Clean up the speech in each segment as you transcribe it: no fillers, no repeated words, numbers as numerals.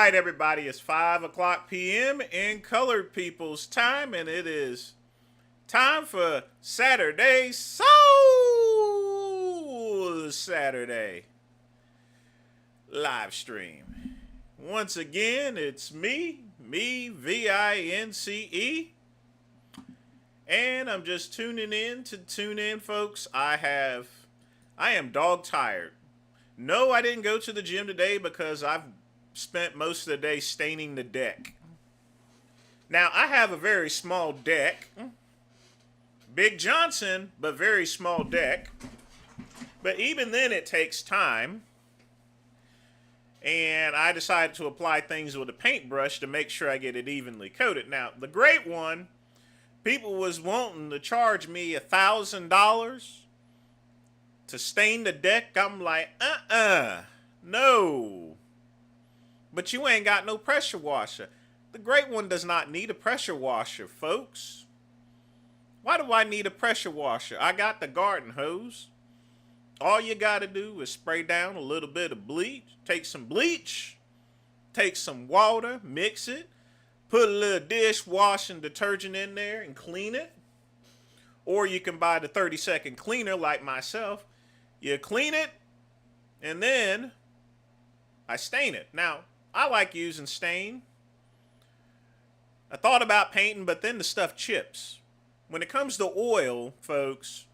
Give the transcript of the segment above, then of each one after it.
right, everybody, it's 5 o'clock p.m. in colored people's time, and it is time for Saturday Soul Saturday live stream. Once again, it's me, Vince, and I'm just tuning in, folks. I am dog tired. No, I didn't go to the gym today because I've spent most of the day staining the deck. Now, I have a very small deck. Big Johnson, but very small deck. But even then, it takes time. And I decided to apply things with a paintbrush to make sure I get it evenly coated. Now, the great one, people was wanting to charge me $1,000 to stain the deck. I'm like, no. But you ain't got no pressure washer. The great one does not need a pressure washer, folks. Why do I need a pressure washer? I got the garden hose. All you got to do is spray down a little bit of bleach. Take some bleach. Take some water. Mix it. Put a little dishwashing detergent in there and clean it. Or you can buy the 30-second cleaner like myself. You clean it. And then I stain it. Now, I like using stain. I thought about painting, but then the stuff chips. When it comes to oil, folks,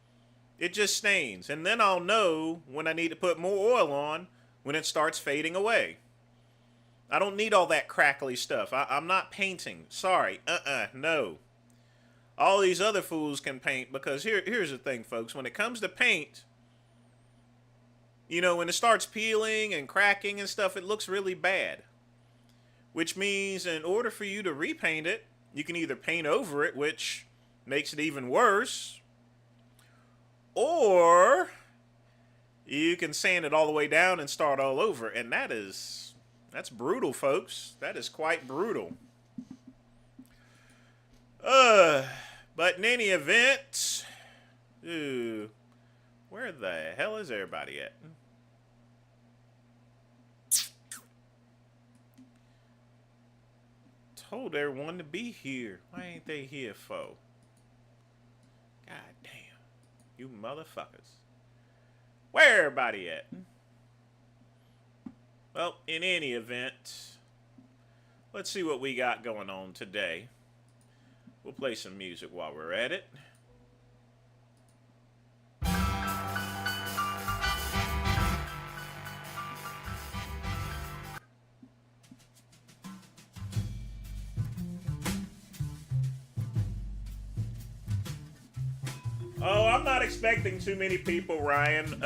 it just stains. And then I'll know when I need to put more oil on when it starts fading away. I don't need all that crackly stuff. I'm not painting. Sorry. No. All these other fools can paint because here's the thing, folks. When it comes to paint, you know, when it starts peeling and cracking and stuff, it looks really bad. Which means in order for you to repaint it, you can either paint over it, which makes it even worse, or you can sand it all the way down and start all over. And that's brutal, folks. That is quite brutal. But in any event, where the hell is everybody at? Told everyone to be here. Why ain't they here for? God damn. You motherfuckers. Where everybody at? Well, in any event, let's see what we got going on today. We'll play some music while we're at it. Oh, I'm not expecting too many people, Ryan.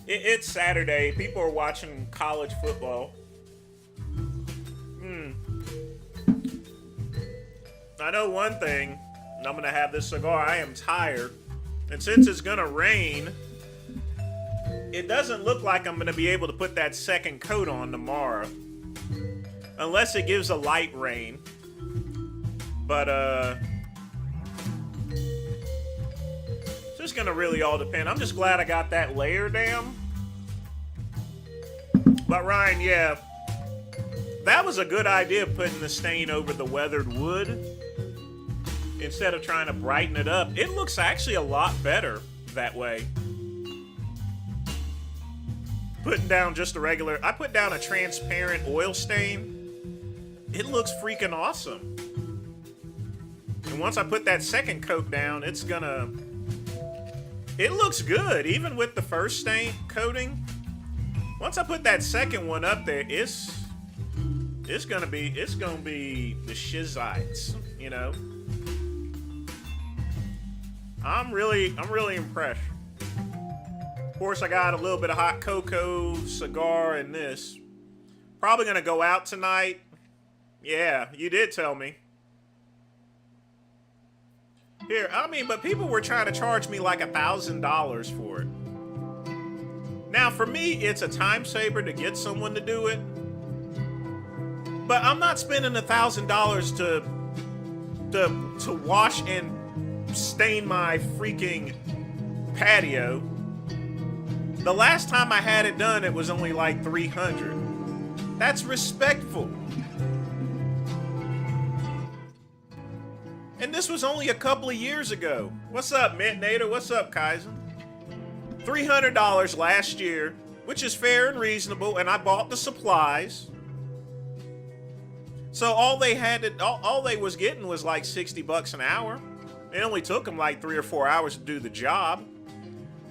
It's Saturday. People are watching college football. I know one thing. I'm going to have this cigar. I am tired. And since it's going to rain, it doesn't look like I'm going to be able to put that second coat on tomorrow. Unless it gives a light rain. But, it's just gonna really all depend. I'm just glad I got that layer down. But Ryan, yeah, that was a good idea, putting the stain over the weathered wood instead of trying to brighten it up. It looks actually a lot better that way. Putting down just a regular, I put down a transparent oil stain. It looks freaking awesome. And once I put that second coat down, it looks good, even with the first stain coating. Once I put that second one up there, it's gonna be the shizites, you know. I'm really impressed. Of course, I got a little bit of hot cocoa, cigar, and this. Probably gonna go out tonight. Yeah, you did tell me. Here, I mean, but people were trying to charge me like $1,000 for it. Now, for me, it's a time saver to get someone to do it. But I'm not spending $1,000 to wash and stain my freaking patio. The last time I had it done, it was only like $300. That's respectful. And this was only a couple of years ago. What's up, Mintnator? What's up, Kaizen? $300 last year, which is fair and reasonable, and I bought the supplies. So all they was getting was like 60 bucks an hour. It only took them like 3 or 4 hours to do the job.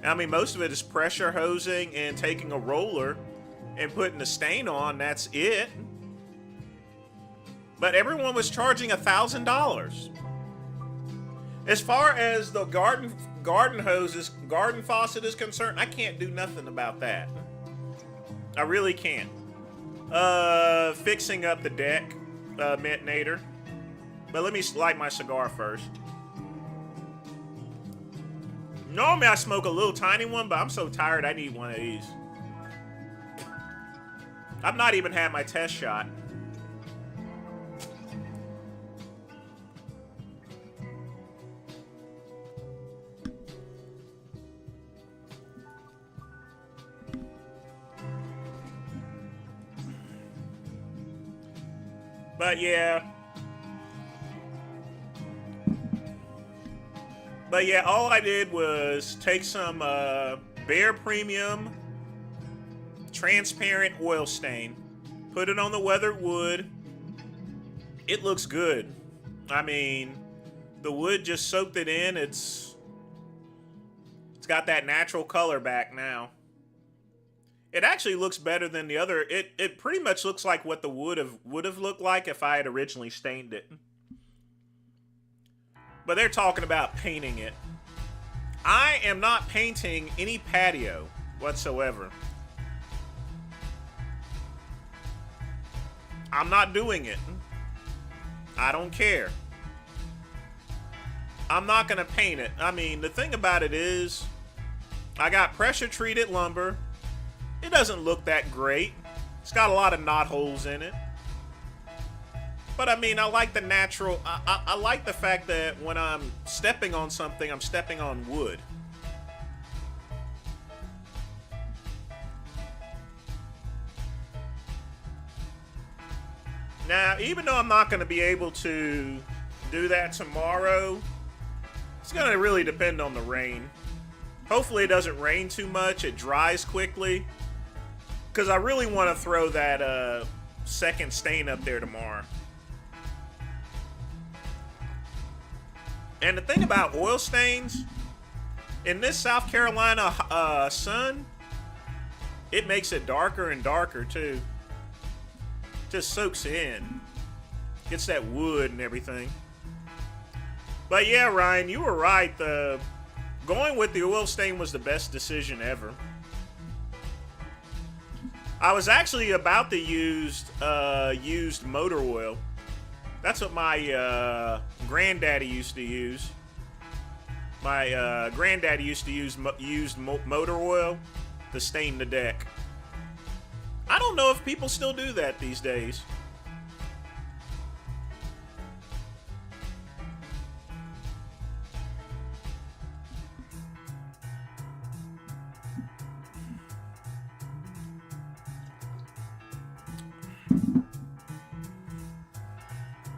I mean, most of it is pressure hosing and taking a roller and putting the stain on. That's it. But everyone was charging $1,000. As far as the garden faucet is concerned, I can't do nothing about that. I really can't. Fixing up the deck, Mintnator. But let me light my cigar first. Normally I smoke a little tiny one, but I'm so tired I need one of these. I've not even had my test shot. But yeah. All I did was take some Bare Premium transparent oil stain, put it on the weathered wood. It looks good. I mean, the wood just soaked it in. It's got that natural color back now. It actually looks better than the other. It pretty much looks like what the wood would have looked like if I had originally stained it. But they're talking about painting it. I am not painting any patio whatsoever. I'm not doing it. I don't care. I'm not going to paint it. I mean, the thing about it is, I got pressure treated lumber. It doesn't look that great. It's got a lot of knot holes in it. But I mean, I like the natural, I like the fact that when I'm stepping on something, I'm stepping on wood. Now, even though I'm not going to be able to do that tomorrow, it's going to really depend on the rain. Hopefully it doesn't rain too much, it dries quickly. Because I really want to throw that second stain up there tomorrow. And the thing about oil stains, in this South Carolina sun, it makes it darker and darker too. Just soaks in. Gets that wood and everything. But yeah, Ryan, you were right. Going with the oil stain was the best decision ever. I was actually about to use used motor oil. That's what my granddaddy used to use. My granddaddy used to use used motor oil to stain the deck. I don't know if people still do that these days.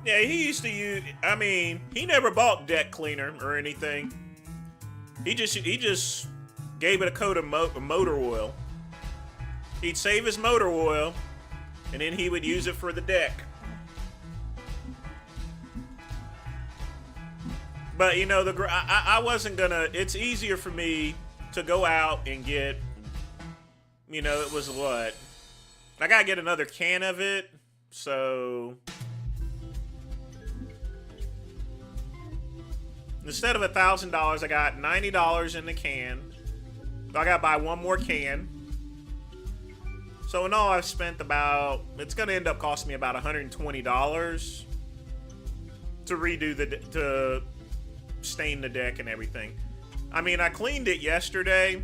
Yeah, he used to use, I mean, he never bought deck cleaner or anything. He just gave it a coat of motor oil. He'd save his motor oil, and then he would use it for the deck. But, you know, I wasn't gonna, it's easier for me to go out and get, you know, it was what? I gotta get another can of it, so... Instead of $1,000, I got $90 in the can. So I gotta buy one more can. So in all, I've spent about, it's gonna end up costing me about $120 to redo to stain the deck and everything. I mean, I cleaned it yesterday.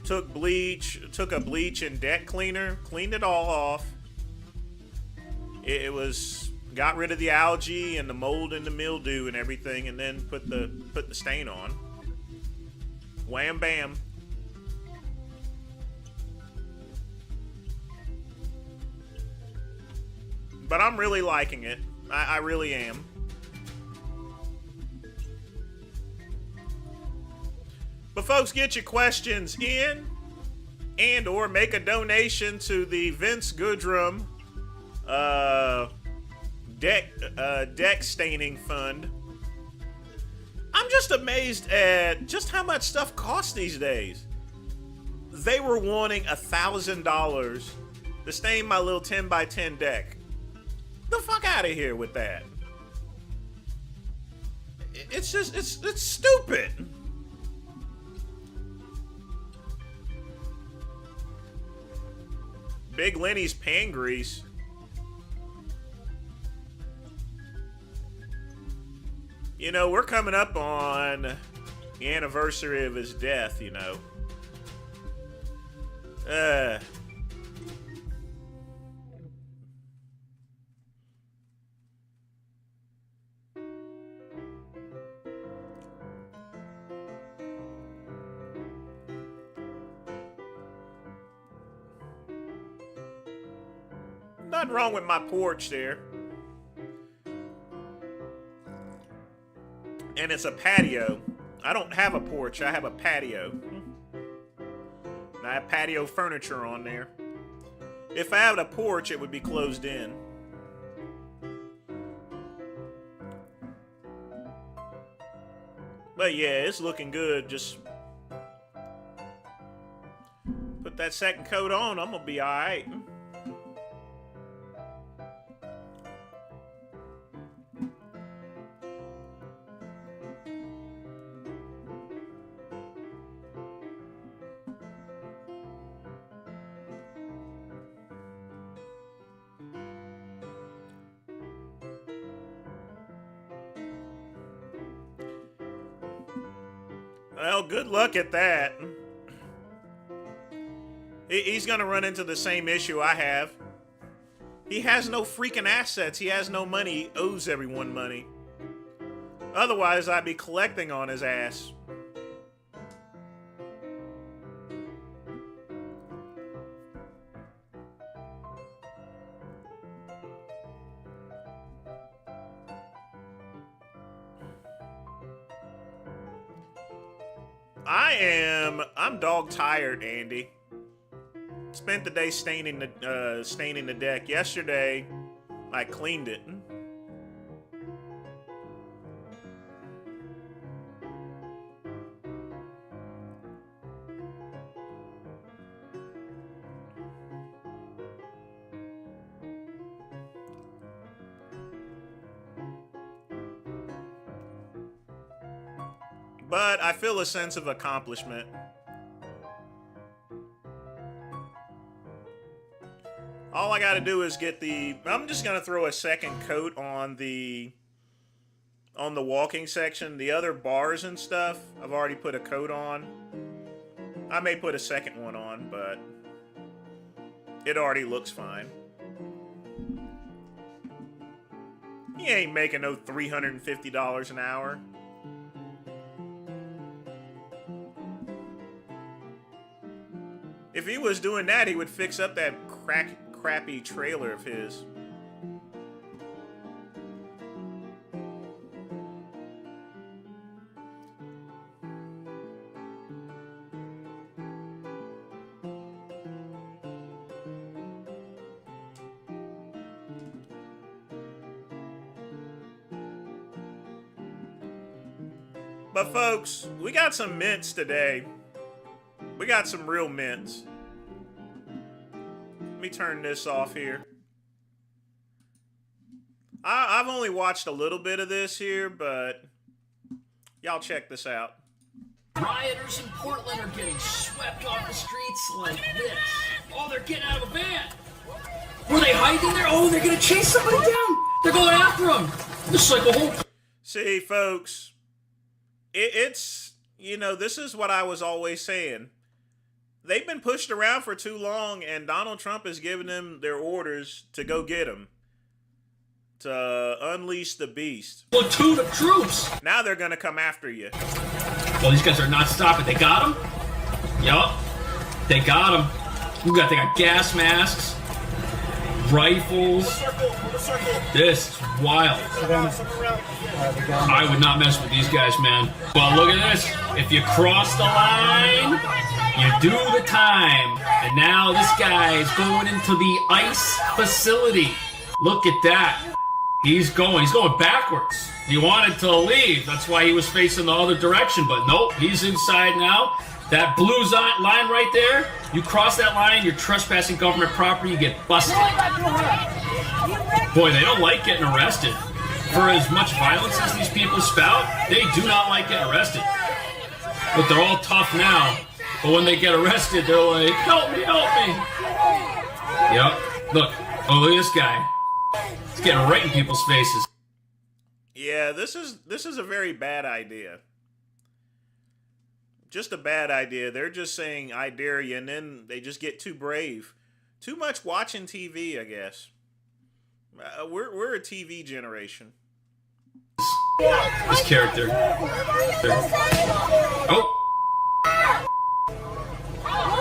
Took a bleach and deck cleaner, cleaned it all off. It was, got rid of the algae and the mold and the mildew and everything, and then put the stain on. Wham bam. But I'm really liking it. I really am. But folks, get your questions in and or make a donation to the Vince Goodrum deck staining fund. I'm just amazed at just how much stuff costs these days. They were wanting $1,000 to stain my little 10x10 deck. The fuck out of here with that. It's just, it's stupid. Big Lenny's pan grease. You know, we're coming up on the anniversary of his death, you know. Nothing wrong with my porch there. And it's a patio. I don't have a porch, I have a patio. And I have patio furniture on there. If I had a porch, it would be closed in. But yeah, it's looking good. Just put that second coat on, I'm gonna be alright. Well, good luck at that. He's gonna run into the same issue I have. He has no freaking assets. He has no money. He owes everyone money. Otherwise, I'd be collecting on his ass. I'm dog tired, Andy. Spent the day staining the deck. Yesterday, I cleaned it. But I feel a sense of accomplishment. All I gotta do is get the... I'm just gonna throw a second coat on the walking section. The other bars and stuff, I've already put a coat on. I may put a second one on, but it already looks fine. He ain't making no $350 an hour. If he was doing that, he would fix up that crappy trailer of his. But folks, we got some mints today. We got some real mints. Let me turn this off here. I've only watched a little bit of this here, but y'all check this out. Rioters in Portland are getting swept off the streets like this. Oh, they're getting out of a van. Were they hiding there? Oh, they're gonna chase somebody down. They're going after them. This is like a whole... See, folks, it's, you know, this is what I was always saying. They've been pushed around for too long, and Donald Trump has given them their orders to go get them. To unleash the beast. Platoon of troops! Now they're gonna come after you. Well, these guys are not stopping. They got him? Yup. They got him. They got gas masks. rifles. This is wild. I would not mess with these guys, man. Well, look at this. If you cross the line, you do the time. And now this guy is going into the ice facility. Look at that. He's going backwards. He wanted to leave. That's why he was facing the other direction. But nope, he's inside now. That blue line right there, you cross that line, you're trespassing government property, you get busted. Boy, they don't like getting arrested. For as much violence as these people spout, they do not like getting arrested. But they're all tough now. But when they get arrested, they're like, help me, help me. Yep. Look. Oh, look at this guy. He's getting right in people's faces. Yeah, this is a very bad idea. Just a bad idea. They're just saying, I dare you, and then they just get too brave. Too much watching TV, I guess. We're a TV generation. This character. Oh!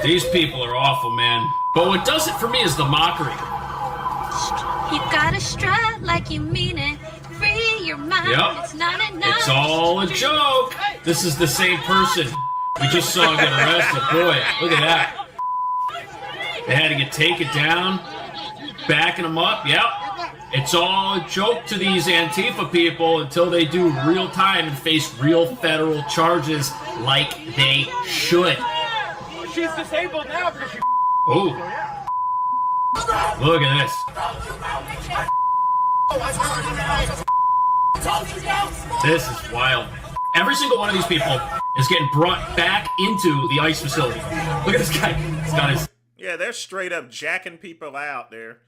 These people are awful, man. But what does it for me is the mockery. You gotta strut like you mean it. Free your mind. Yep. It's not enough. It's all a joke. This is the same person we just saw get arrested. Boy, look at that. They had to take it down, backing them up. Yep. It's all a joke to these Antifa people until they do real time and face real federal charges like they should. She's disabled now because she... Oh. Look at this. This is wild. Every single one of these people is getting brought back into the ICE facility. Look at this guy. He's got his... Yeah, they're straight up jacking people out there.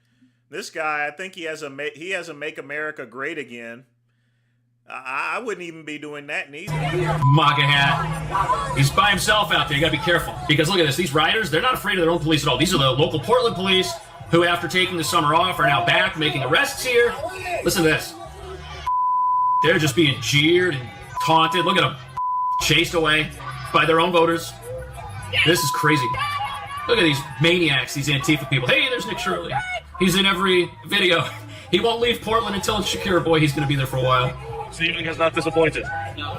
This guy, I think he has a Make America Great Again. I wouldn't even be doing that neither. MAGA hat. He's by himself out there. You gotta be careful. Because look at this. These rioters, they're not afraid of their own police at all. These are the local Portland police who, after taking the summer off, are now back making arrests here. Listen to this. They're just being jeered and taunted. Look at them. Chased away by their own voters. This is crazy. Look at these maniacs, these Antifa people. Hey, there's Nick Shirley. He's in every video. He won't leave Portland until it's secure. Boy, he's going to be there for a while. This evening has not disappointed. No.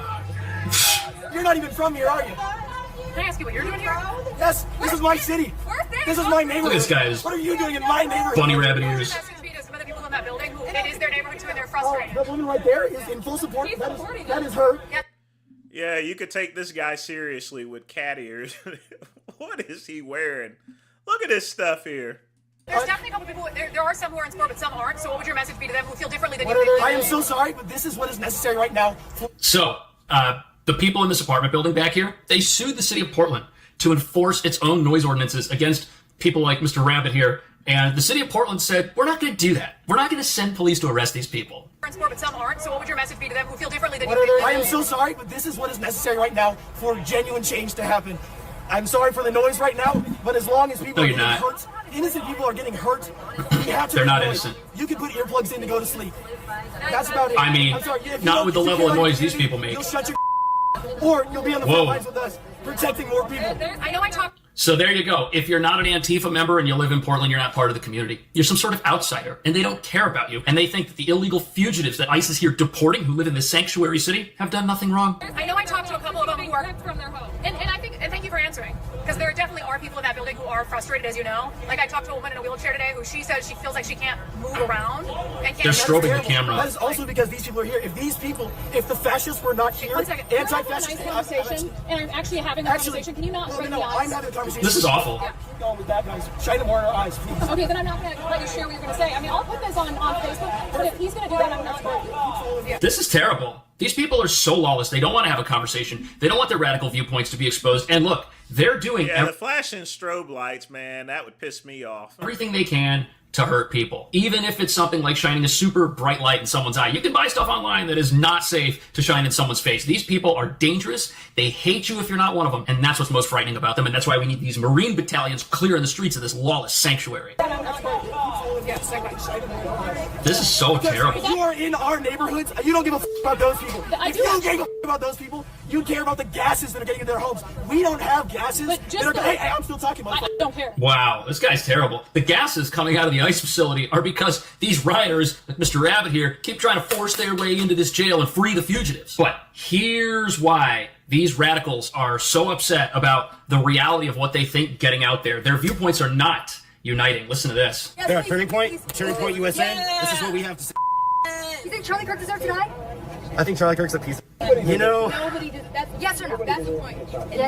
You're not even from here, are you? Can I ask you what you're doing here? Yes, this is my city. Where's this? This is my neighborhood. Look at this guy's What are you doing in my neighborhood? bunny rabbit ears. Message me to some of the people in that building who it is their neighborhood too and they're Oh, frustrated. that woman right there is in full support. He's supporting That you. is her. Yeah, you could take this guy seriously with cat ears. What is he wearing? Look at this stuff here. There's definitely a couple people, there are some who are in support, but some aren't. So what would your message be to them who feel differently than you? I am so sorry, but this is what is necessary right now. So, the people in this apartment building back here, they sued the city of Portland to enforce its own noise ordinances against people like Mr. Rabbit here. And the city of Portland said, we're not going to do that. We're not going to send police to arrest these people. In support, but some aren't. So what would your message be to them who feel differently than I am so sorry, but this is what is necessary right now for genuine change to happen. I'm sorry for the noise right now, but as long as people No, are you're getting not. hurt, innocent people are getting hurt, we have to They're not ignore it. innocent. You can put earplugs in to go to sleep. That's about it. I mean, I'm sorry, if you not don't- with the if you level feel of like noise these you- people make. You'll shut your or you'll be on the Whoa. front lines with us, protecting more people. I know I talked. So there you go. If you're not an Antifa member and you live in Portland, you're not part of the community. You're some sort of outsider, and they don't care about you. And they think that the illegal fugitives that ICE is here deporting who live in this sanctuary city have done nothing wrong. I know I talked to a couple of them who are from their home, and thank you for answering, because there definitely are people in that building who are frustrated, as you know. Like I talked to a woman in a wheelchair today who she says she feels like she can't move around and can't. They're strobing the Terrible. camera. That is also because these people are here. If the fascists were not here, One second. anti-fascists. Nice conversation, and I'm actually having a conversation. Can you not break no, the I'm ice? having a conversation. This is awful. Keep going with that, guys. Shine more in our eyes, please. Okay, then I'm not going to let you share what you're going to say. I mean, I'll put this on Facebook, but if he's going to do that, I'm not going to. This is terrible. These people are so lawless. They don't want to have a conversation. They don't want their radical viewpoints to be exposed. And look, they're doing Yeah, the flashing strobe lights, man, that would piss me off. everything they can to hurt people. Even if it's something like shining a super bright light in someone's eye. You can buy stuff online that is not safe to shine in someone's face. These people are dangerous. They hate you if you're not one of them. And that's what's most frightening about them. And that's why we need these Marine battalions clearing the streets of this lawless sanctuary. Yeah, segue. This is so terrible. You are in our neighborhoods. You don't give a about those people. I If do. you don't give a about those people, you care about the gases that are getting in their homes. We don't have gases. But just that are, hey, I'm still talking about. I don't care. Wow, this guy's terrible. The gases coming out of the ICE facility are because these rioters, like Mr. Rabbit here, keep trying to force their way into this jail and free the fugitives. But here's why these radicals are so upset about the reality of what they think getting out there. Their viewpoints are not uniting. Listen to this. There, Turning Point USA. This is what we have to say. You think Charlie Kirk deserves to die? I think Charlie Kirk's a piece. You know, Nobody did that. Yes or no? That's the point.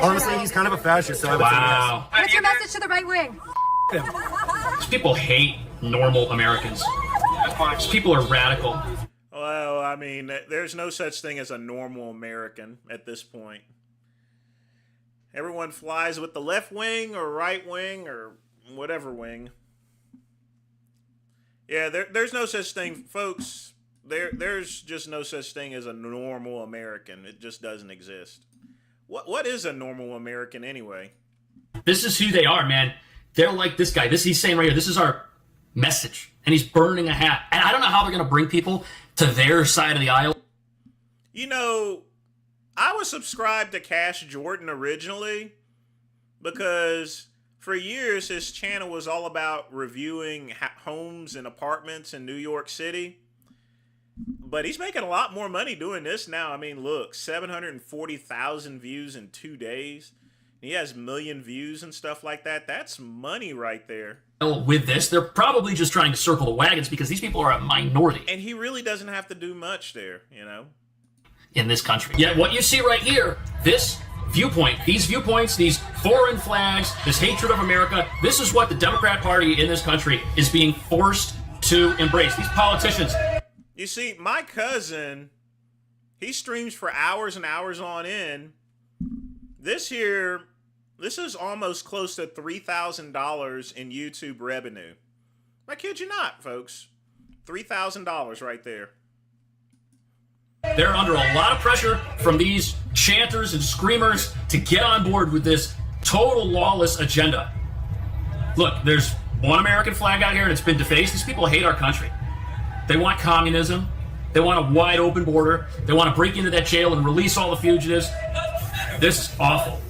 honestly, he's kind of a fascist, so I would Wow. What's your message to the right wing? say yes. These people hate normal Americans. These people are radical. Well, I mean, there's no such thing as a normal American at this point. Everyone flies with the left wing or right wing or whatever wing. Yeah, there's no such thing, folks. There's just no such thing as a normal American. It just doesn't exist. What is a normal American anyway? This is who they are, man. They're like this guy. He's saying right here, this is our message. And he's burning a hat. And I don't know how they're going to bring people to their side of the aisle. You know, I was subscribed to Cash Jordan originally because for years his channel was all about reviewing homes and apartments in New York City. But he's making a lot more money doing this now. I mean, look, 740,000 views in 2 days. He has 1 million views and stuff like that. That's money right there. With this, they're probably just trying to circle the wagons because these people are a minority. And he really doesn't have to do much there, you know? In this country. Yet what you see right here, this viewpoint, these viewpoints, these foreign flags, this hatred of America, this is what the Democrat Party in this country is being forced to embrace. These politicians. You see, my cousin, he streams for hours and hours on end. This is almost close to $3,000 in YouTube revenue. I kid you not, folks. $3,000 right there. They're under a lot of pressure from these chanters and screamers to get on board with this total lawless agenda. Look, there's one American flag out here and it's been defaced. These people hate our country. They want communism. They want a wide open border. They want to break into that jail and release all the fugitives. This is awful.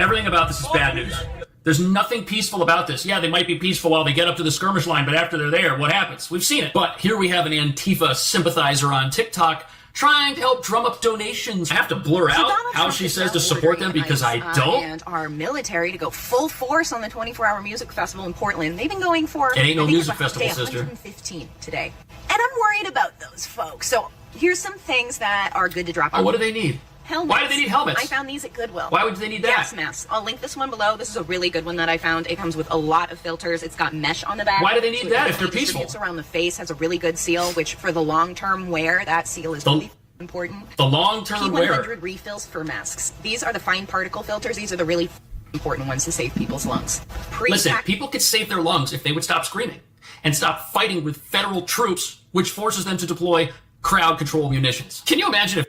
Everything about this is bad news. There's nothing peaceful about this. Yeah, they might be peaceful while they get up to the skirmish line, but after they're there, what happens? We've seen it. But here we have an Antifa sympathizer on TikTok trying to help drum up donations. I have to blur out how she says to support them because I don't. And our military to go full force on the 24-hour music festival in Portland. They've been going for It ain't no I think music it's about festival, sister. 115 today. And I'm worried about those folks. So here's some things that are good to drop on. Oh, what do they need? Helmets. Why do they need helmets? I found these at Goodwill. Why would they need that? Gas masks. I'll link this one below. This is a really good one that I found. It comes with a lot of filters. It's got mesh on the back. Why do they need so that it if they're really peaceful? distributes around the face, has a really good seal, which for the long-term wear, that seal is really important. The long-term wear. P100 refills for masks. These are the fine particle filters. These are the really important ones to save people's lungs. Listen, people could save their lungs if they would stop screaming and stop fighting with federal troops, which forces them to deploy crowd control munitions. Can you imagine if...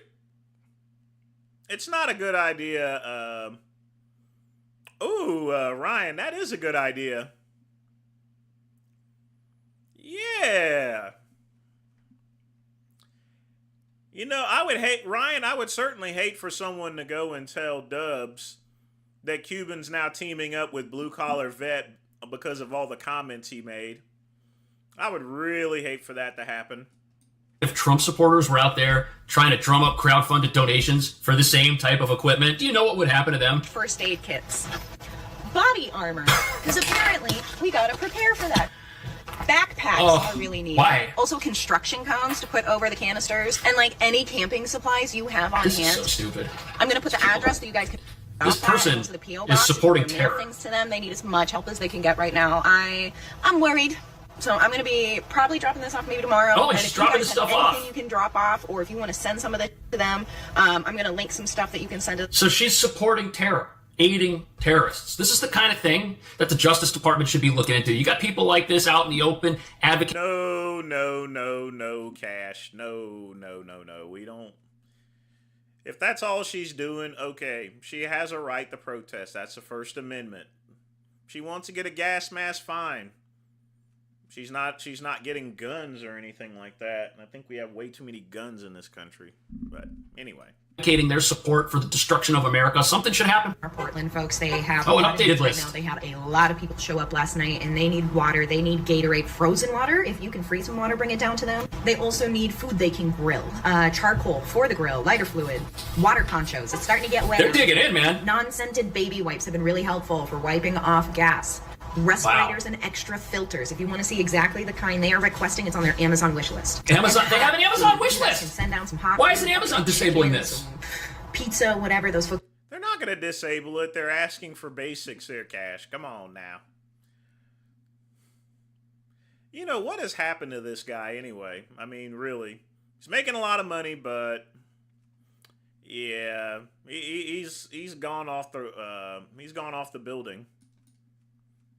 It's not a good idea. Ryan, that is a good idea. Yeah. You know, I would certainly hate for someone to go and tell Dubs that Cuban's now teaming up with Blue Collar Vet because of all the comments he made. I would really hate for that to happen. If Trump supporters were out there trying to drum up crowdfunded donations for the same type of equipment, do you know what would happen to them? First aid kits. Body armor. Because apparently we gotta prepare for that. Backpacks are really needed. Why? Also construction cones to put over the canisters. And like any camping supplies you have on This hand. is so stupid. I'm gonna put the address so you guys can... This person into the PO is box supporting and mail terror. things to them. They need as much help as they can get right now. I'm worried. So I'm going to be probably dropping this off maybe tomorrow. Oh, and she's if you dropping guys this have stuff anything off. you can drop off, or if you want to send some of this to them, I'm going to link some stuff that you can send to. So she's supporting terror, aiding terrorists. This is the kind of thing that the Justice Department should be looking into. You got people like this out in the open advocating. No, Cash. No. We don't. If that's all she's doing, okay. She has a right to protest. That's the First Amendment. She wants to get a gas mask, fine. She's not getting guns or anything like that. And I think we have way too many guns in this country. But anyway. Indicating their support for the destruction of America. Something should happen. Our Portland folks, they have an updated list. Right now, they had a lot of people show up last night, and they need water. They need Gatorade, frozen water. If you can freeze some water, bring it down to them. They also need food they can grill, charcoal for the grill, lighter fluid, water ponchos. It's starting to get wet. They're digging in, man. Non-scented baby wipes have been really helpful for wiping off gas. Respirators and extra filters. If you want to see exactly the kind they are requesting, it's on their Amazon wish list. Amazon, they have an Amazon wish list. Can send down some hot. Why isn't Amazon disabling this? Pizza, whatever those folks. They're not going to disable it. They're asking for basics there, Cash. Come on now. You know, what has happened to this guy anyway? I mean, really. He's making a lot of money, but yeah, he's gone off the building.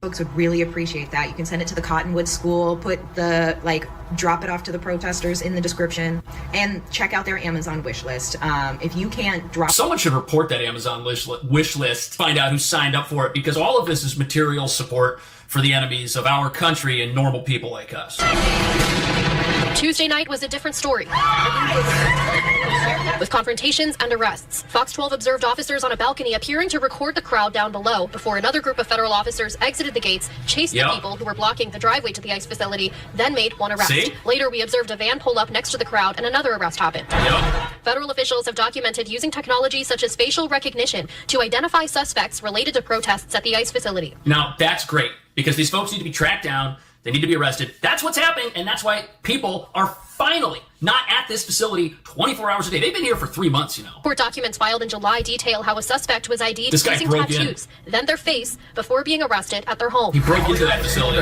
Folks would really appreciate that. You can send it to the Cottonwood School, drop it off to the protesters in the description, and check out their Amazon wish list. If you can't drop... Someone should report that Amazon wish list, find out who signed up for it, because all of this is material support for the enemies of our country and normal people like us. Tuesday night was a different story, with confrontations and arrests. Fox 12 observed officers on a balcony appearing to record the crowd down below before another group of federal officers exited the gates, chased the people who were blocking the driveway to the ICE facility, then made one arrest. Later, we observed a van pull up next to the crowd and another arrest happened. Federal officials have documented using technology such as facial recognition to identify suspects related to protests at the ICE facility. Now, that's great, because these folks need to be tracked down. They need to be arrested. That's what's happening, and that's why people are finally not at this facility 24 hours a day. They've been here for 3 months, you know. Court documents filed in July detail how a suspect was ID'd using tattoos, then their face, before being arrested at their home. He broke into that facility.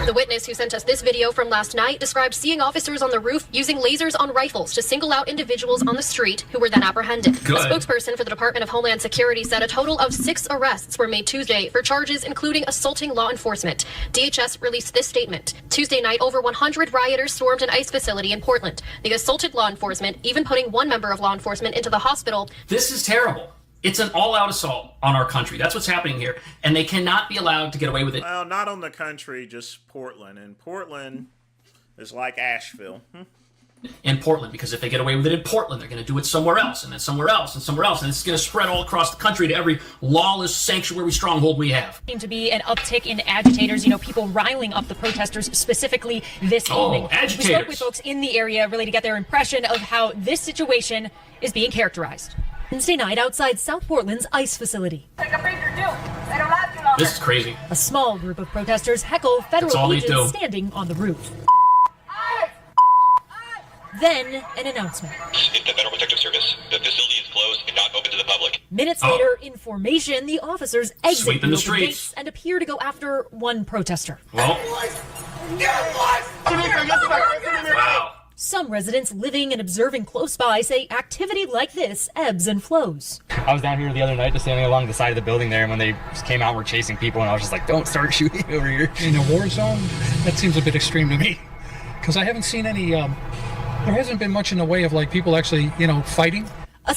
The witness who sent us this video from last night described seeing officers on the roof using lasers on rifles to single out individuals on the street who were then apprehended. Good. A spokesperson for the Department of Homeland Security said a total of 6 arrests were made Tuesday for charges including assaulting law enforcement. DHS released this statement. Tuesday night, over 100 rioters stormed an ICE facility in Portland. They assaulted law enforcement, even putting one member of law enforcement into the hospital. This is terrible. It's an all-out assault on our country. That's what's happening here. And they cannot be allowed to get away with it. Well, not on the country, just Portland. And Portland is like Asheville. In Portland, because if they get away with it in Portland, they're going to do it somewhere else, and then somewhere else, and somewhere else, and it's going to spread all across the country to every lawless sanctuary stronghold we have. Seemed to be an uptick in agitators, people riling up the protesters specifically this evening. Agitators. We spoke with folks in the area really to get their impression of how this situation is being characterized. Wednesday night outside South Portland's ICE facility. This is crazy. A small group of protesters heckle federal agents standing on the roof. Then, an announcement. It's the Federal Protective Service. The facility is closed and not open to the public. Minutes later, in formation, the officers exit Sweeping the open streets gates and appear to go after one protester. Well. Wow. Some residents living and observing close by say activity like this ebbs and flows. I was down here the other night just standing along the side of the building there, and when they just came out and were chasing people, and I was just like, don't start shooting over here. In a war zone? That seems a bit extreme to me. Because I haven't seen any... there hasn't been much in the way of people actually, fighting.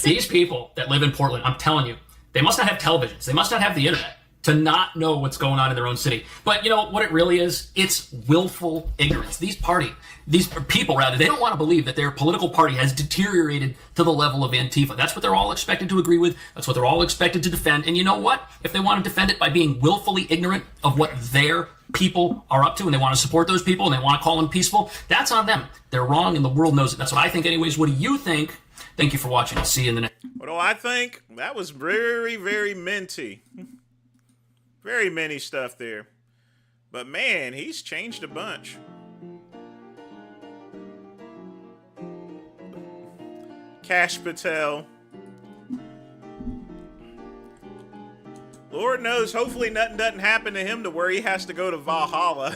These people that live in Portland, I'm telling you, they must not have televisions. They must not have the internet to not know what's going on in their own city. But you know what it really is? It's willful ignorance. These people, they don't want to believe that their political party has deteriorated to the level of Antifa. That's what they're all expected to agree with. That's what they're all expected to defend. And you know what? If they want to defend it by being willfully ignorant of what their people are up to, and they want to support those people, and they want to call them peaceful, that's on them. They're wrong, and the world knows it. That's what I think anyways. What do you think? Thank you for watching. I'll see you in the next. What do I think? That was very, very minty. Very minty stuff there. But man, he's changed a bunch. Cash Patel. Lord knows, hopefully nothing doesn't happen to him to where he has to go to Valhalla.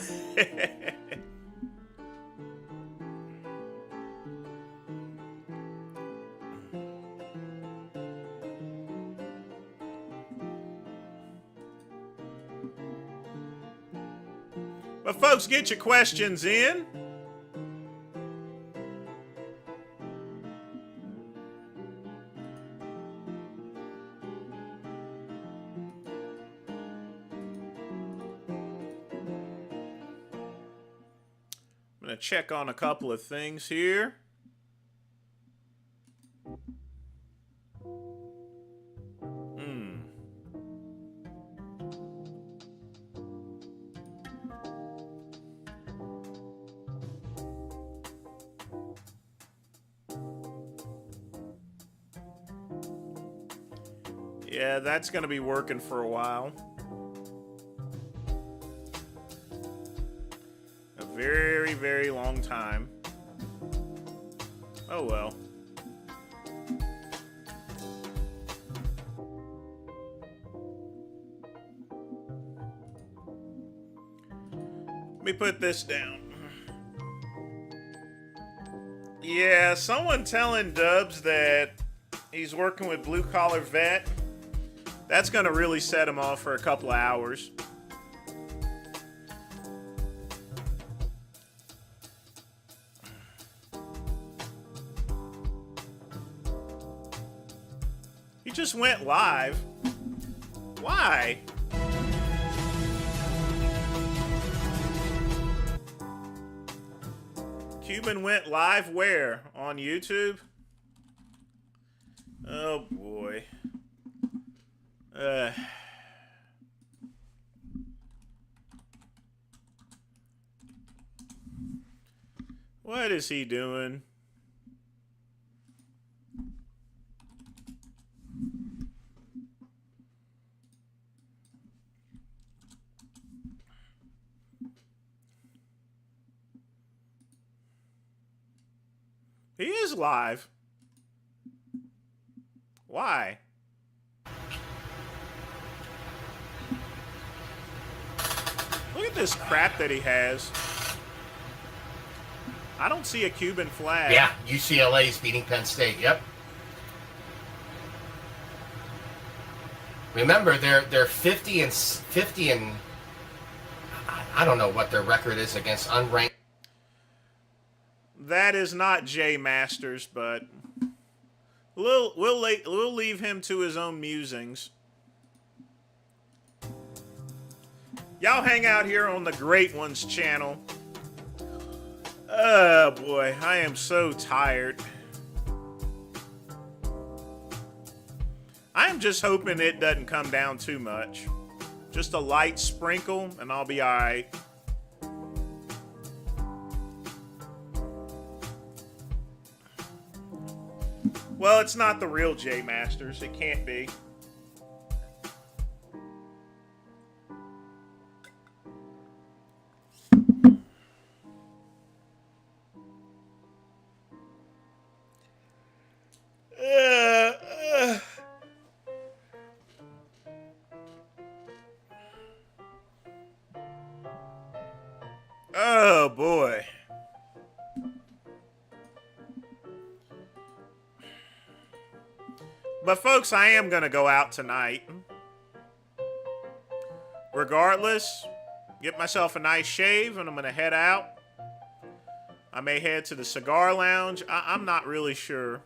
But folks, get your questions in. Gonna check on a couple of things here. Yeah, that's gonna be working for a while. A very, very long time. Oh well. Let me put this down. Yeah, someone telling Dubs that he's working with Blue Collar Vet. That's going to really set him off for a couple of hours. He just went live. Why? Cuban went live where? On YouTube? Oh boy. What is he doing? He is live. Why? Look at this crap that he has. I don't see a Cuban flag. Yeah, UCLA is beating Penn State. Yep. Remember, they're 50 and I don't know what their record is against unranked. That is not Jay Masters, but we'll leave him to his own musings. Y'all hang out here on the Great Ones channel. Oh boy, I am so tired. I am just hoping it doesn't come down too much. Just a light sprinkle and I'll be alright. Well, it's not the real Jay Masters. It can't be. Oh boy. But folks, I am going to go out tonight. Regardless, get myself a nice shave and I'm going to head out. I may head to the cigar lounge. I'm not really sure.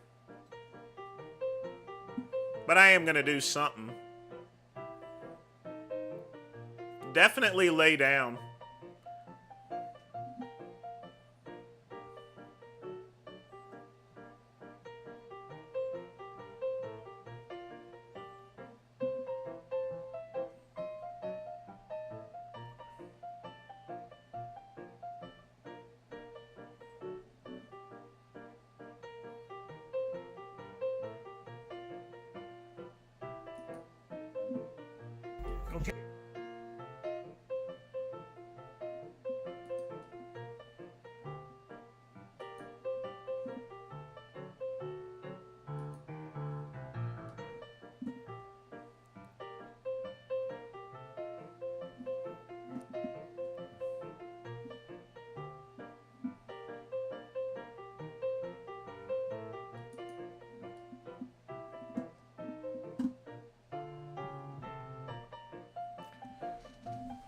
But I am going to do something. Definitely lay down. Okay.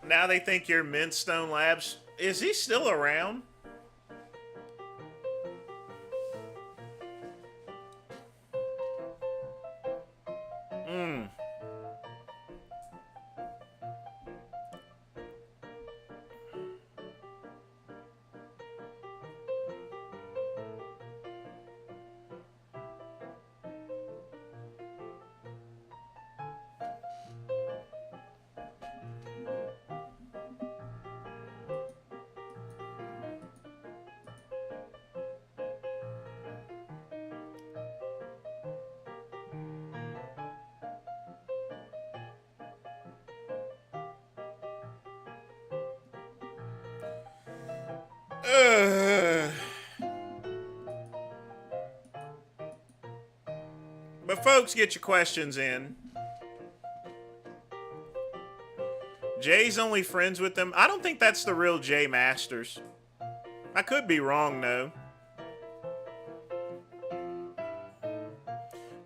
Now they think you're Mintstone Labs. Is he still around? But folks, get your questions in. Jay's only friends with them. I don't think that's the real Jay Masters. I could be wrong, though.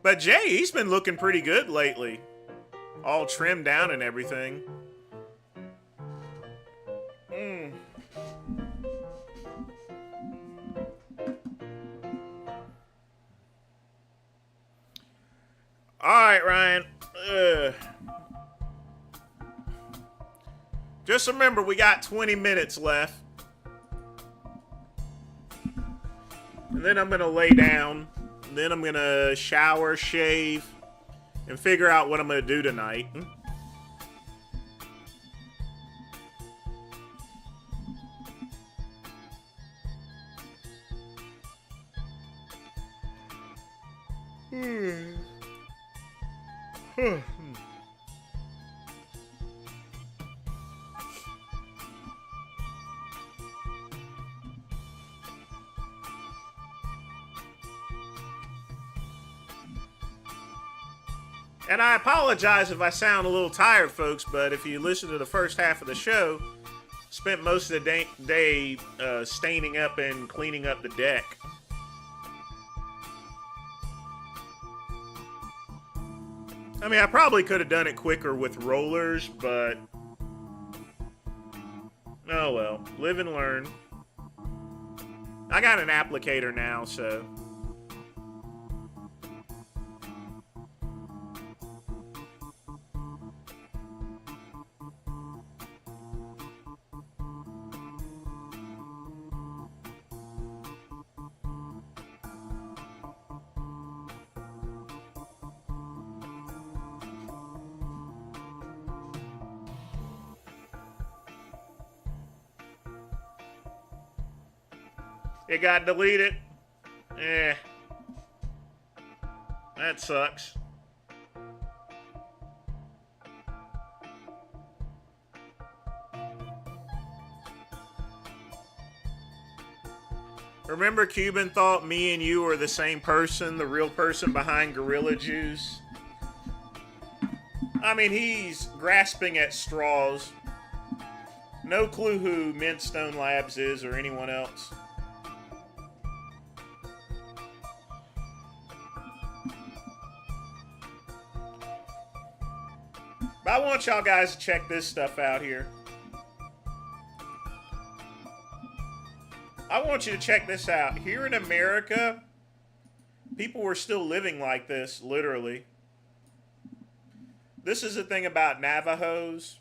But Jay, he's been looking pretty good lately. All trimmed down and everything. Alright, Ryan. Just remember, we got 20 minutes left. And then I'm going to lay down. And then I'm going to shower, shave, and figure out what I'm going to do tonight. And I apologize if I sound a little tired, folks, but if you listen to the first half of the show, spent most of the day staining up and cleaning up the deck. I mean, I probably could have done it quicker with rollers, but oh well, live and learn. I got an applicator now, so. It got deleted. That sucks. Remember Cuban thought me and you were the same person, the real person behind Gorilla Juice? I mean, he's grasping at straws. No clue who Mintstone Labs is or anyone else. But I want y'all guys to check this stuff out here. I want you to check this out. Here in America, people were still living like this, literally. This is the thing about Navajos.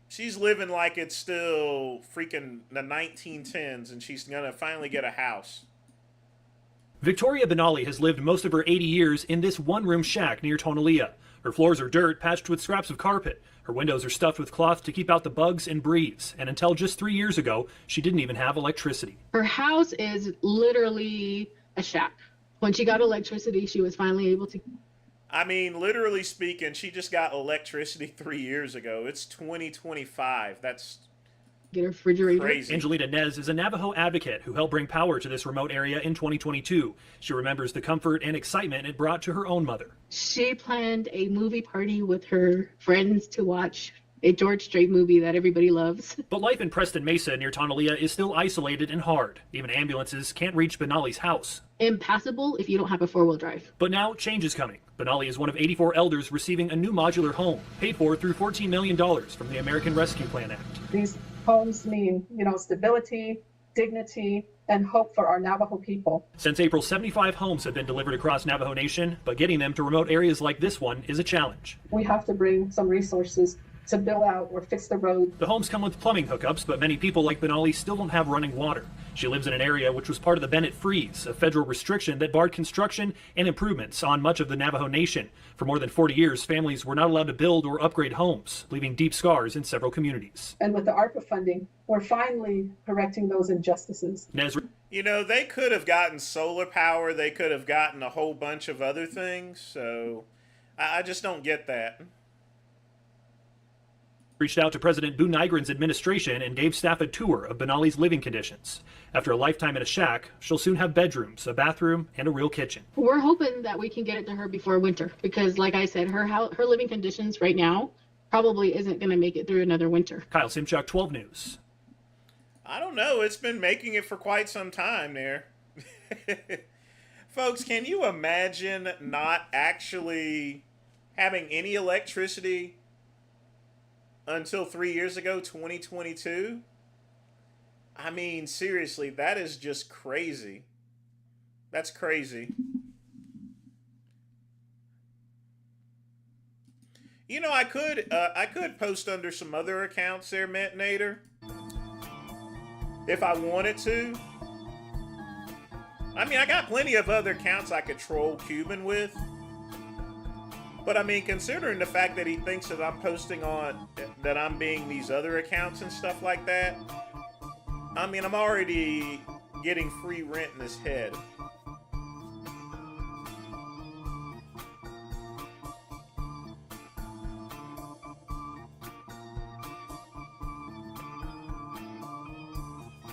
She's living like it's still freaking the 1910s, and she's gonna finally get a house. Victoria Benally has lived most of her 80 years in this one-room shack near Tonalea. Her floors are dirt patched with scraps of carpet. Her windows are stuffed with cloth to keep out the bugs and breeze. And until just 3 years ago, she didn't even have electricity. Her house is literally a shack. When she got electricity, she was finally able to. I mean, literally speaking, she just got electricity 3 years ago. It's 2025. That's get a refrigerator. Crazy. Angelita Nez is a Navajo advocate who helped bring power to this remote area in 2022. She remembers the comfort and excitement it brought to her own mother. She planned a movie party with her friends to watch a George Strait movie that everybody loves. But life in Preston Mesa near Tonalea is still isolated and hard. Even ambulances can't reach Benally's house. Impassable if you don't have a four-wheel drive. But now change is coming. Benally is one of 84 elders receiving a new modular home, paid for through $14 million from the American Rescue Plan Act. These homes mean, stability, dignity, and hope for our Navajo people. Since April, 75 homes have been delivered across Navajo Nation, but getting them to remote areas like this one is a challenge. We have to bring some resources to build out or fix the road. The homes come with plumbing hookups, but many people like Benally still don't have running water. She lives in an area which was part of the Bennett Freeze, a federal restriction that barred construction and improvements on much of the Navajo Nation. For more than 40 years, families were not allowed to build or upgrade homes, leaving deep scars in several communities. And with the ARPA funding, we're finally correcting those injustices. They could have gotten solar power, they could have gotten a whole bunch of other things, so I just don't get that. reached out to President Bu Nigrin's administration and gave staff a tour of Benali's living conditions. After a lifetime in a shack, she'll soon have bedrooms, a bathroom, and a real kitchen. We're hoping that we can get it to her before winter because, like I said, her living conditions right now probably isn't going to make it through another winter. Kyle Simchuk, 12 News. I don't know. It's been making it for quite some time there. Folks, can you imagine not actually having any electricity until 3 years ago, 2022? I mean, seriously, that is just crazy. That's crazy. You know, I could post under some other accounts there, Mentnator, if I wanted to. I mean, I got plenty of other accounts I could troll Cuban with. But I mean, considering the fact that he thinks that I'm posting on, that I'm being these other accounts and stuff like that, I mean, I'm already getting free rent in his head.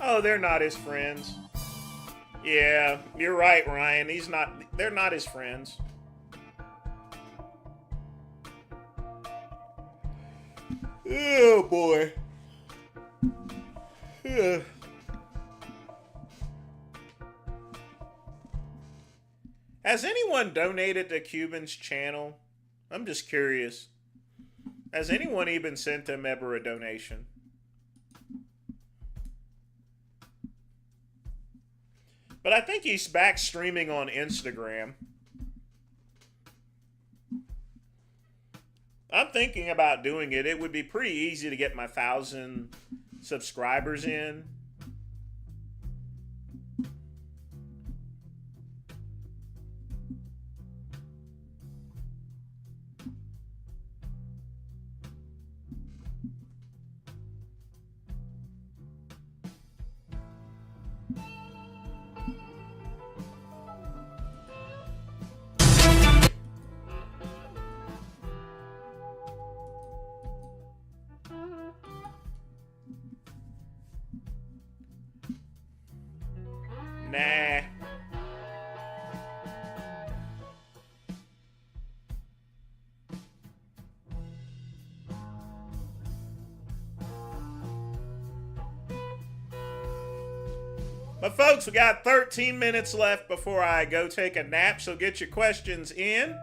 Oh, they're not his friends. Yeah, you're right, Ryan. They're not his friends. Oh, boy. Yeah. Has anyone donated to Cuban's channel? I'm just curious. Has anyone even sent him ever a donation? But I think he's back streaming on Instagram. I'm thinking about doing it. It would be pretty easy to get my 1,000 subscribers in. Nah. But folks, we got 13 minutes left before I go take a nap, so get your questions in.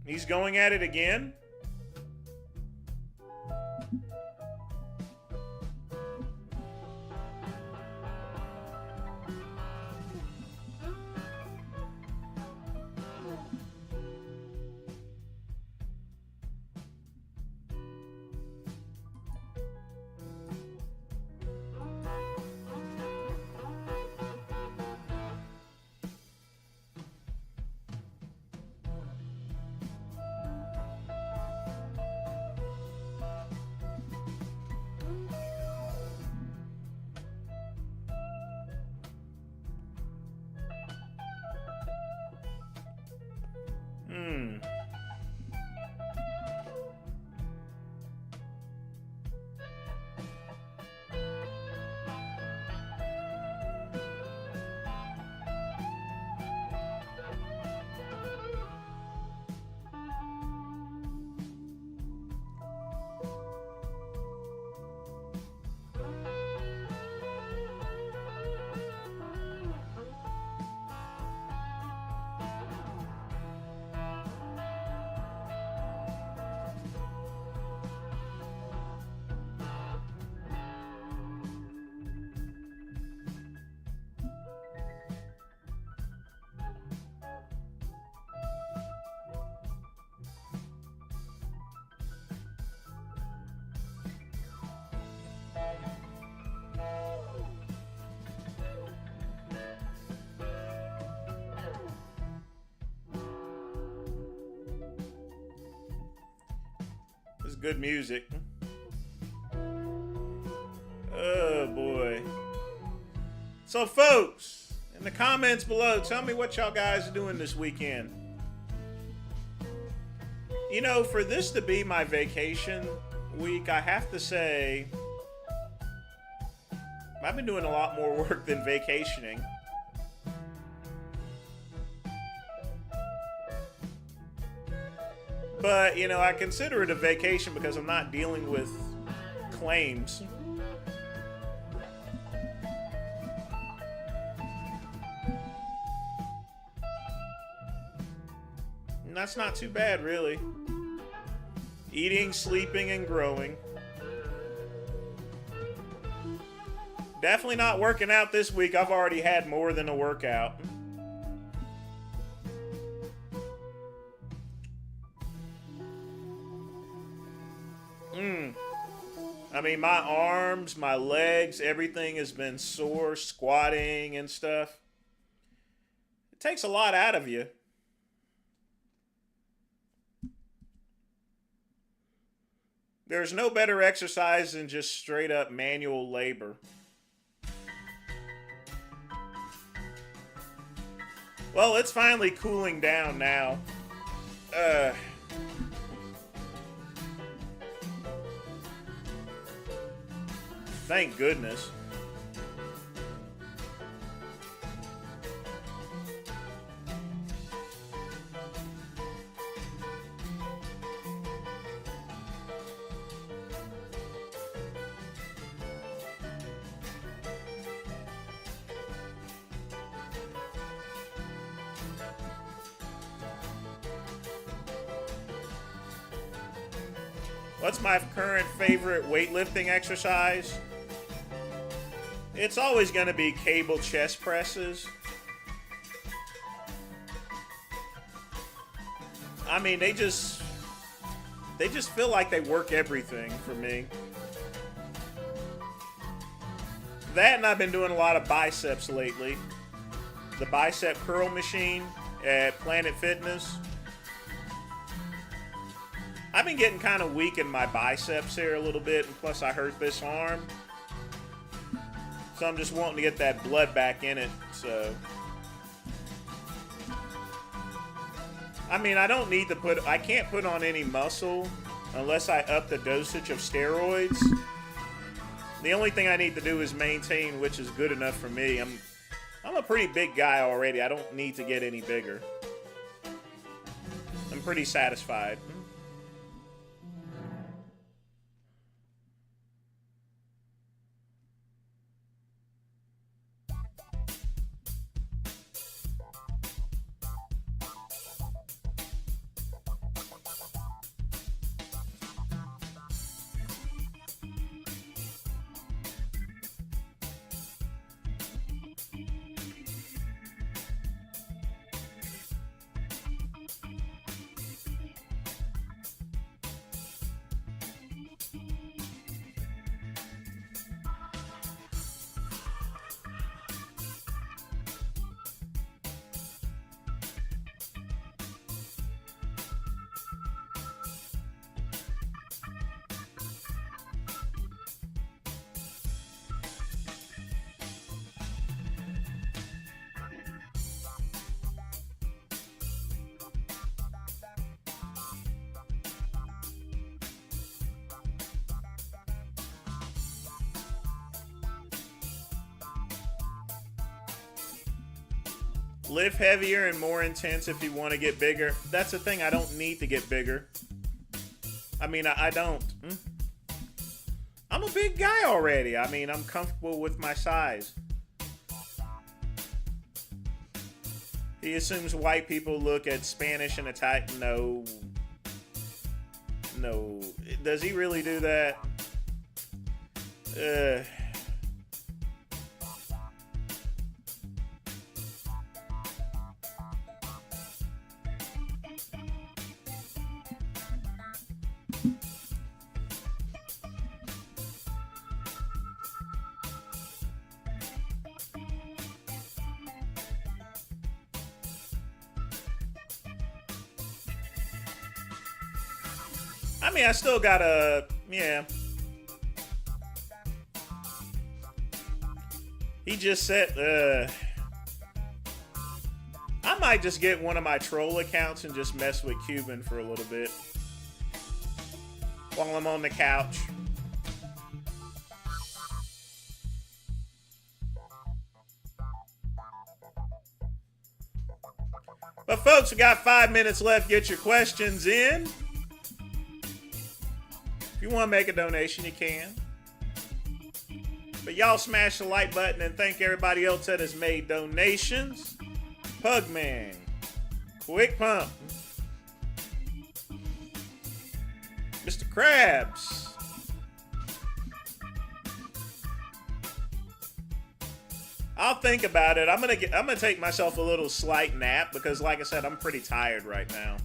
He's going at it again. This is good music. Oh boy. So folks, in the comments below, tell me what y'all guys are doing this weekend. You know, for this to be my vacation week, I have to say, I've been doing a lot more work than vacationing. But, you know, I consider it a vacation because I'm not dealing with claims. And that's not too bad, really. Eating, sleeping, and growing. Definitely not working out this week. I've already had more than a workout. I mean, my arms, my legs, everything has been sore, squatting and stuff. It takes a lot out of you. There's no better exercise than just straight up manual labor. Well, it's finally cooling down now. Thank goodness. What's my current favorite weightlifting exercise? It's always going to be cable chest presses. I mean, they just feel like they work everything for me. That, and I've been doing a lot of biceps lately. The bicep curl machine at Planet Fitness. I've been getting kind of weak in my biceps here a little bit, and plus I hurt this arm. So I'm just wanting to get that blood back in it, so. I mean, I don't need to I can't put on any muscle unless I up the dosage of steroids. The only thing I need to do is maintain, which is good enough for me. I'm a pretty big guy already. I don't need to get any bigger. I'm pretty satisfied. Lift heavier and more intense if you want to get bigger. That's the thing, I don't need to get bigger. I mean, I don't. I'm a big guy already. I mean, I'm comfortable with my size. He assumes white people look at Spanish and Italian. No. No. Does he really do that? I mean, I still gotta, yeah. He just said, I might just get one of my troll accounts and just mess with Cuban for a little bit. while I'm on the couch. But folks, we got 5 minutes left. Get your questions in. If you want to make a donation, you can. But y'all smash the like button and thank everybody else that has made donations. Pugman. Quick Pump. Mr. Krabs. I'll think about it. I'm gonna take myself a little slight nap because, like I said, I'm pretty tired right now.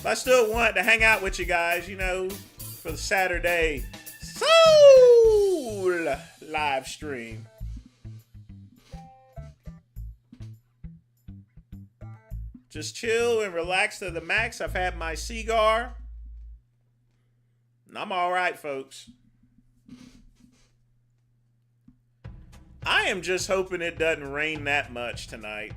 But I still want to hang out with you guys, you know, for the Saturday Soul live stream. Just chill and relax to the max. I've had my cigar. And I'm all right, folks. I am just hoping it doesn't rain that much tonight.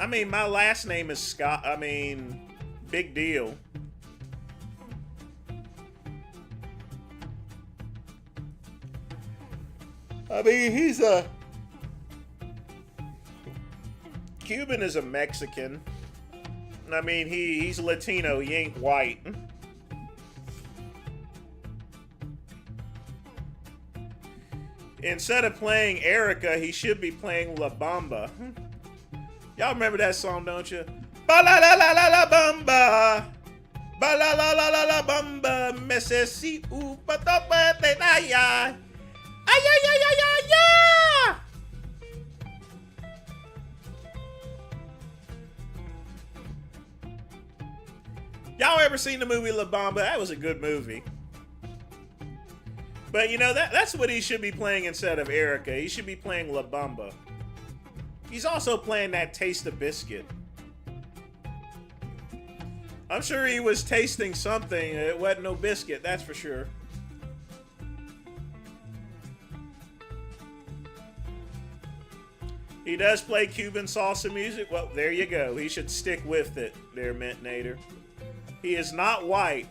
I mean, my last name is Scott. I mean, big deal. I mean, he's a... Cuban is a Mexican. I mean, he's Latino. He ain't white. Instead of playing Erica, he should be playing La Bamba. Y'all remember that song, don't you? Ba la la la la la bamba. Ba la la la la la bamba. Necesito patopete ya. Ay ay ay ay ay ay. Y'all ever seen the movie La Bamba? That was a good movie. But you know, that's what he should be playing instead of Erica. He should be playing La Bamba. He's also playing that Taste of Biscuit. I'm sure he was tasting something. It wasn't no biscuit, that's for sure. He does play Cuban salsa music. Well, there you go. He should stick with it there, Mint Nader. He is not white.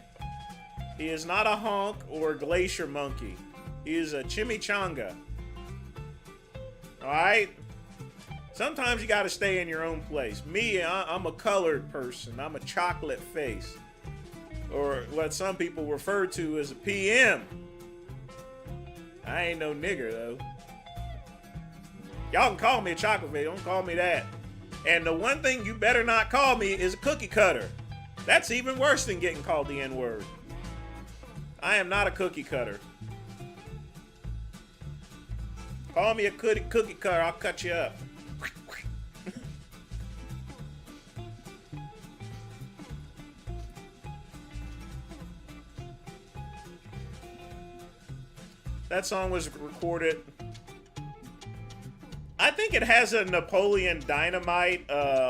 He is not a honk or a glacier monkey. He is a chimichanga. Alright? Sometimes you gotta stay in your own place. Me, I'm a colored person. I'm a chocolate face. Or what some people refer to as a PM. I ain't no nigger, though. Y'all can call me a chocolate face. Don't call me that. And the one thing you better not call me is a cookie cutter. That's even worse than getting called the N-word. I am not a cookie cutter. Call me a cookie cutter, I'll cut you up. That song was recorded. I think it has a Napoleon Dynamite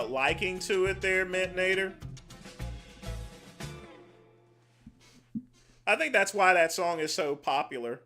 liking to it there, Mint Nader. I think that's why that song is so popular.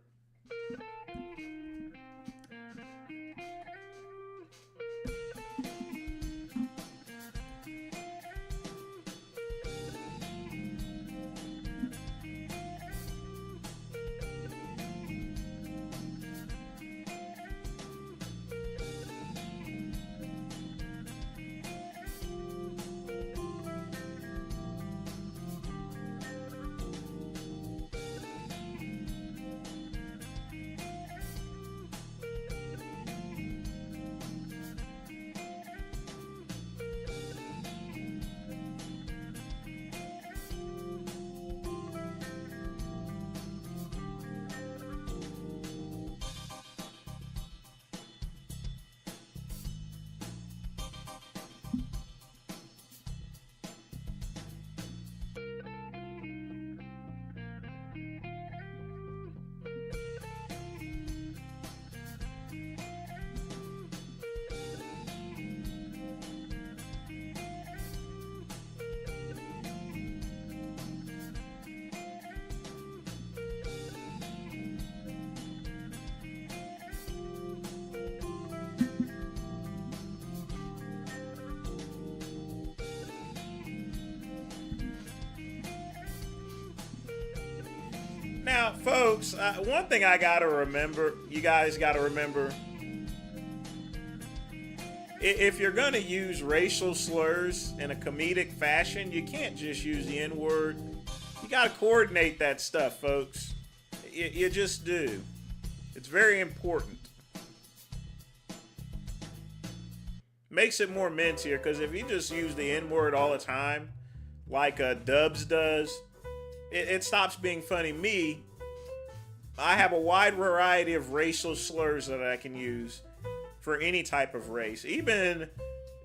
folks, one thing I gotta remember, you guys gotta remember, if you're gonna use racial slurs in a comedic fashion, you can't just use the N-word. You gotta coordinate that stuff, folks. You just do. It's very important. Makes it more mintier, because if you just use the N-word all the time, like Dubs does, it stops being funny. Me, I have a wide variety of racial slurs that I can use for any type of race, even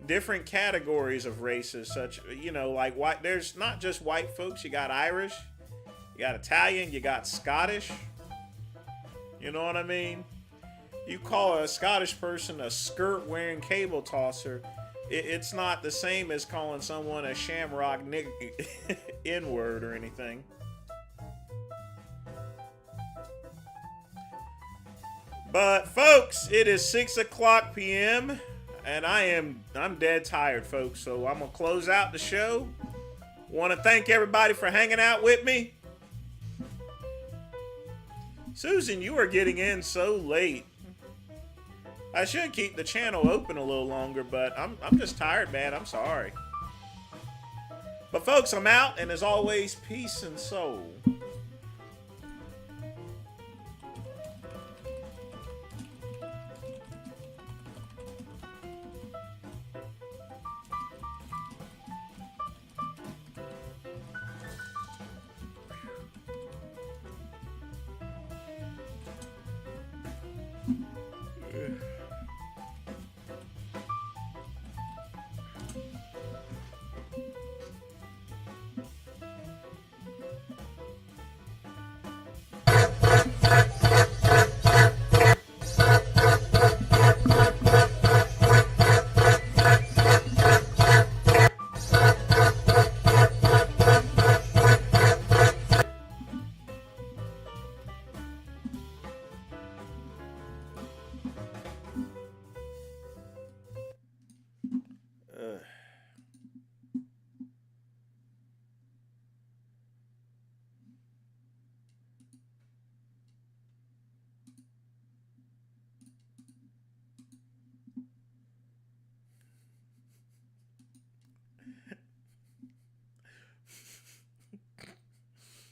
different categories of races, such, you know, like white. There's not just white folks. You got Irish, you got Italian, you got Scottish. You know what I mean? You call a Scottish person a skirt-wearing cable tosser, it's not the same as calling someone a shamrock N-word or anything. But folks, it is 6:00 p.m. and I'm dead tired, folks. So I'm gonna close out the show. Want to thank everybody for hanging out with me. Susan, you are getting in so late. I should keep the channel open a little longer, but I'm just tired, man. I'm sorry. But folks, I'm out, and as always, peace and soul.